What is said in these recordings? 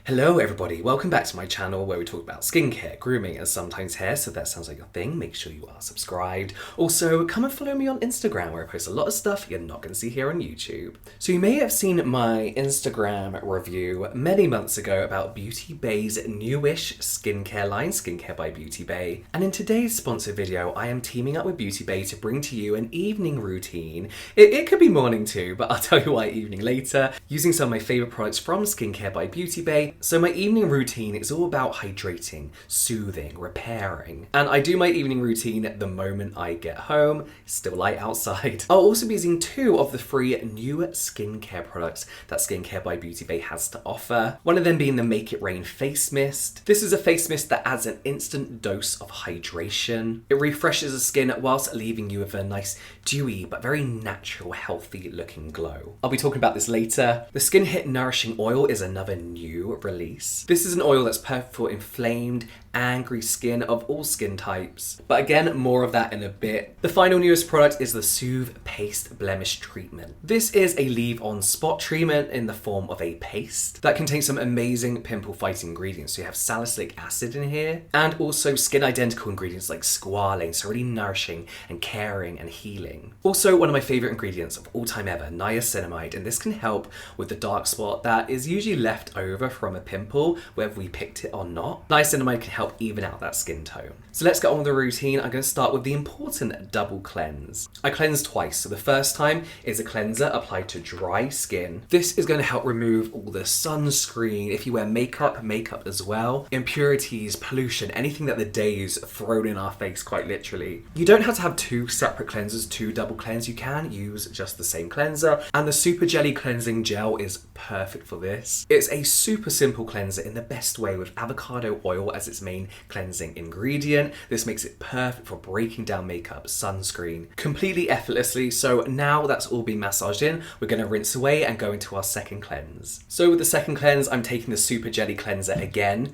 Hello everybody, welcome back to my channel where we talk about skincare, grooming and sometimes hair, so if that sounds like your thing, make sure you are subscribed. Also, come and follow me on Instagram where I post a lot of stuff you're not going to see here on YouTube. So you may have seen my Instagram review many months ago about Beauty Bay's newish skincare line, Skincare by Beauty Bay. And in today's sponsored video, I am teaming up with Beauty Bay to bring to you an evening routine. It could be morning too, but I'll tell you why evening later, using some of my favourite products from Skincare by Beauty Bay. So my evening routine is all about hydrating, soothing, repairing. And I do my evening routine the moment I get home, still light outside. I'll also be using 2 of the 3 new skincare products that Skincare by Beauty Bay has to offer. One of them being the Make It Rain Face Mist. This is a face mist that adds an instant dose of hydration. It refreshes the skin whilst leaving you with a nice dewy but very natural, healthy looking glow. I'll be talking about this later. The Skin Hit Nourishing Oil is another new release. This is an oil that's perfect for inflamed, angry skin of all skin types. But again, more of that in a bit. The final newest product is the Soothe Paste Blemish Treatment. This is a leave-on spot treatment in the form of a paste that contains some amazing pimple fighting ingredients. So you have salicylic acid in here and also skin identical ingredients like squalane, so really nourishing and caring and healing. Also, one of my favorite ingredients of all time ever, niacinamide, and this can help with the dark spot that is usually left over from a pimple, whether we picked it or not. Niacinamide can help even out that skin tone. So let's get on with the routine. I'm going to start with the important double cleanse. I cleanse twice. So the first time is a cleanser applied to dry skin. This is going to help remove all the sunscreen, if you wear makeup as well, impurities, pollution, anything that the day's thrown in our face quite literally. You don't have to have 2 separate cleansers to double cleanse. You can use just the same cleanser, and the Super Jelly Cleansing Gel is perfect for this. It's a super simple cleanser in the best way with avocado oil as its main cleansing ingredient. This makes it perfect for breaking down makeup, sunscreen, completely effortlessly. So now that's all been massaged in, we're going to rinse away and go into our second cleanse. So with the second cleanse, I'm taking the Super Jelly Cleanser again.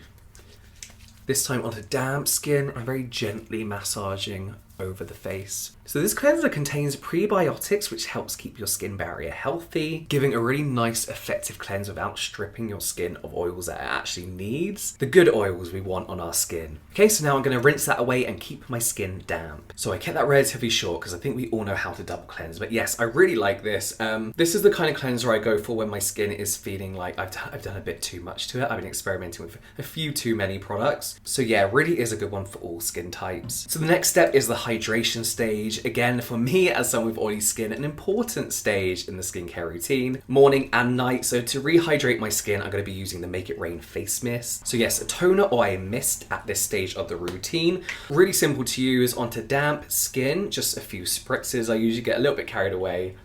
This time onto damp skin, I'm very gently massaging over the face. So this cleanser contains prebiotics, which helps keep your skin barrier healthy, giving a really nice effective cleanse without stripping your skin of oils that it actually needs. The good oils we want on our skin. Okay, so now I'm going to rinse that away and keep my skin damp. So I kept that relatively short because I think we all know how to double cleanse, but yes, I really like this. This is the kind of cleanser I go for when my skin is feeling like I've done a bit too much to it. I've been experimenting with a few too many products. So yeah, really is a good one for all skin types. So the next step is the hydration stage. Again, for me as someone with oily skin, an important stage in the skincare routine, morning and night. So to rehydrate my skin, I'm going to be using the Make It Rain Face Mist. So yes, a toner or a mist at this stage of the routine. Really simple to use onto damp skin, just a few spritzes. I usually get a little bit carried away.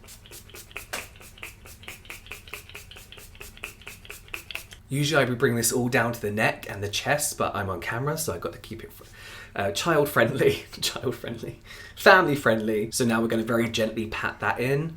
Usually I would bring this all down to the neck and the chest, but I'm on camera, so I've got to keep it child-friendly, family-friendly. So now we're going to very gently pat that in.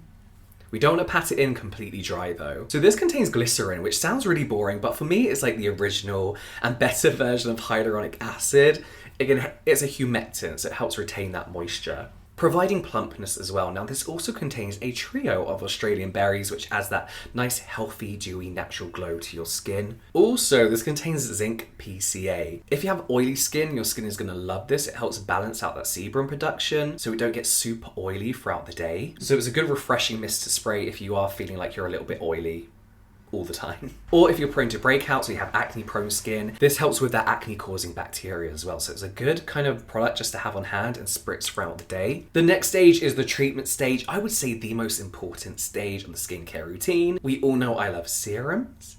We don't want to pat it in completely dry though. So this contains glycerin, which sounds really boring, but for me it's like the original and better version of hyaluronic acid. Again, it's a humectant, so it helps retain that moisture, providing plumpness as well. Now this also contains a trio of Australian berries, which adds that nice, healthy, dewy, natural glow to your skin. Also, this contains zinc PCA. If you have oily skin, your skin is going to love this. It helps balance out that sebum production so we don't get super oily throughout the day. So it's a good refreshing mist to spray if you are feeling like you're a little bit oily all the time. Or if you're prone to breakouts, so you have acne prone skin, this helps with that acne causing bacteria as well. So it's a good kind of product just to have on hand and spritz throughout the day. The next stage is the treatment stage. I would say the most important stage of the skincare routine. We all know I love serums.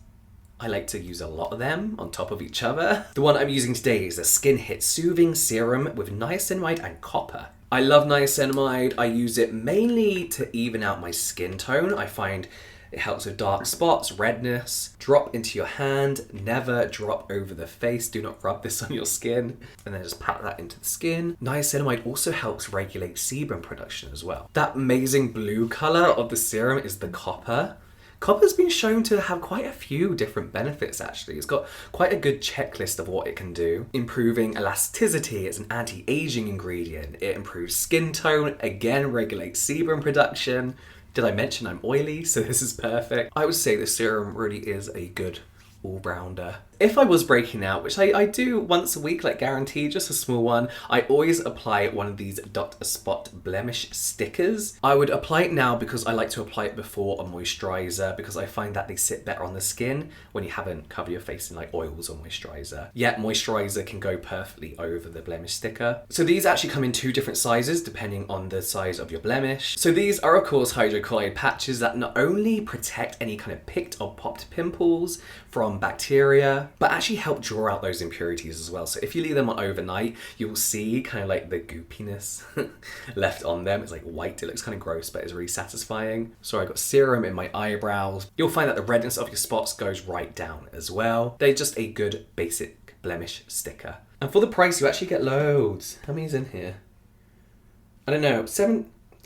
I like to use a lot of them on top of each other. The one I'm using today is the Skin Hit Soothing Serum with niacinamide and copper. I love niacinamide. I use it mainly to even out my skin tone. I find it helps with dark spots, redness. Drop into your hand, never drop over the face. Do not rub this on your skin. And then just pat that into the skin. Niacinamide also helps regulate sebum production as well. That amazing blue color of the serum is the copper. Copper's been shown to have quite a few different benefits actually. It's got quite a good checklist of what it can do. Improving elasticity, it's an anti-aging ingredient. It improves skin tone, again regulates sebum production. Did I mention I'm oily? So this is perfect. I would say the serum really is a good all-rounder. If I was breaking out, which I do once a week, like guaranteed, just a small one, I always apply one of these dot spot blemish stickers. I would apply it now because I like to apply it before a moisturiser because I find that they sit better on the skin when you haven't covered your face in like oils or moisturiser. Yet moisturiser can go perfectly over the blemish sticker. So these actually come in 2 different sizes depending on the size of your blemish. So these are of course hydrocolloid patches that not only protect any kind of picked or popped pimples from bacteria, but actually help draw out those impurities as well. So if you leave them on overnight, you will see kind of like the goopiness left on them. It's like white, it looks kind of gross, but it's really satisfying. So I got serum in my eyebrows. You'll find that the redness of your spots goes right down as well. They're just a good basic blemish sticker. And for the price, you actually get loads. How many's in here? I don't know,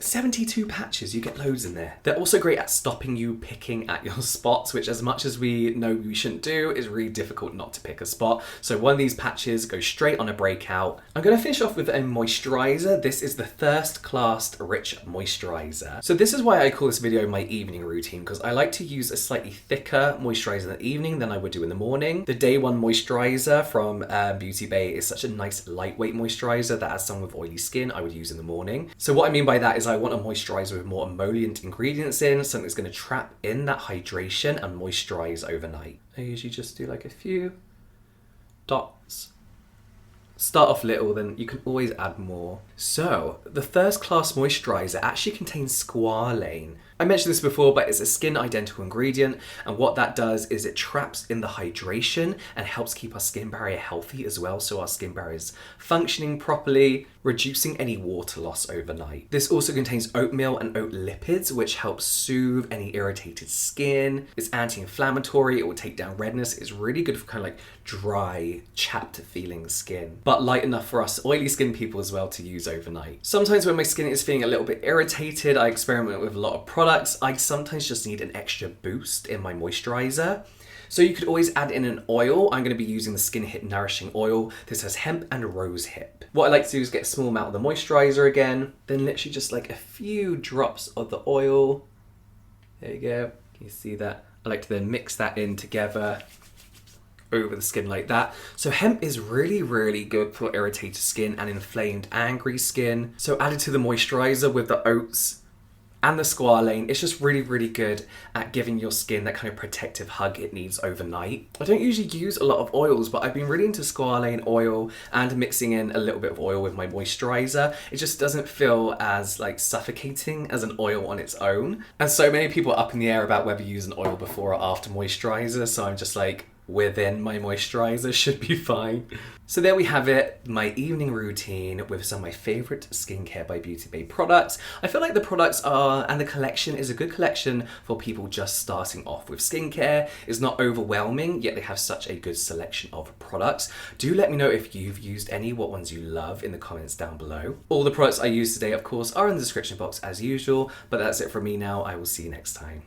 72 patches, you get loads in there. They're also great at stopping you picking at your spots, which as much as we know we shouldn't do, is really difficult not to pick a spot. So one of these patches goes straight on a breakout. I'm gonna finish off with a moisturizer. This is the Thirst Class Rich Moisturizer. So this is why I call this video my evening routine, because I like to use a slightly thicker moisturizer in the evening than I would do in the morning. The Day One moisturizer from Beauty Bay is such a nice lightweight moisturizer that as someone with oily skin, I would use in the morning. So what I mean by that is I want a moisturizer with more emollient ingredients in, something that's going to trap in that hydration and moisturize overnight. I usually just do like a few dots. Start off little, then you can always add more. So, the Thirst Class Moisturizer actually contains squalane. I mentioned this before, but it's a skin identical ingredient, and what that does is it traps in the hydration and helps keep our skin barrier healthy as well, so our skin barrier is functioning properly, reducing any water loss overnight. This also contains oatmeal and oat lipids, which help soothe any irritated skin. It's anti-inflammatory, it will take down redness. It's really good for kind of like dry, chapped feeling skin, but light enough for us oily skin people as well to use overnight. Sometimes when my skin is feeling a little bit irritated, I experiment with a lot of products. I sometimes just need an extra boost in my moisturizer. So you could always add in an oil. I'm going to be using the Skin Hit Nourishing Oil. This has hemp and rose hip. What I like to do is get a small amount of the moisturizer again, then literally just like a few drops of the oil. There you go. Can you see that? I like to then mix that in together over the skin like that. So hemp is really, really good for irritated skin and inflamed, angry skin. So added to the moisturizer with the oats and the squalane, it's just really, really good at giving your skin that kind of protective hug it needs overnight. I don't usually use a lot of oils, but I've been really into squalane oil and mixing in a little bit of oil with my moisturizer. It just doesn't feel as like suffocating as an oil on its own. And so many people are up in the air about whether you use an oil before or after moisturizer, so I'm just like, within my moisturizer should be fine. So there we have it, my evening routine with some of my favourite skincare by Beauty Bay products. I feel like the products are, and the collection is a good collection for people just starting off with skincare. It's not overwhelming, yet they have such a good selection of products. Do let me know if you've used any, what ones you love in the comments down below. All the products I used today, of course, are in the description box as usual, but that's it from me now. I will see you next time.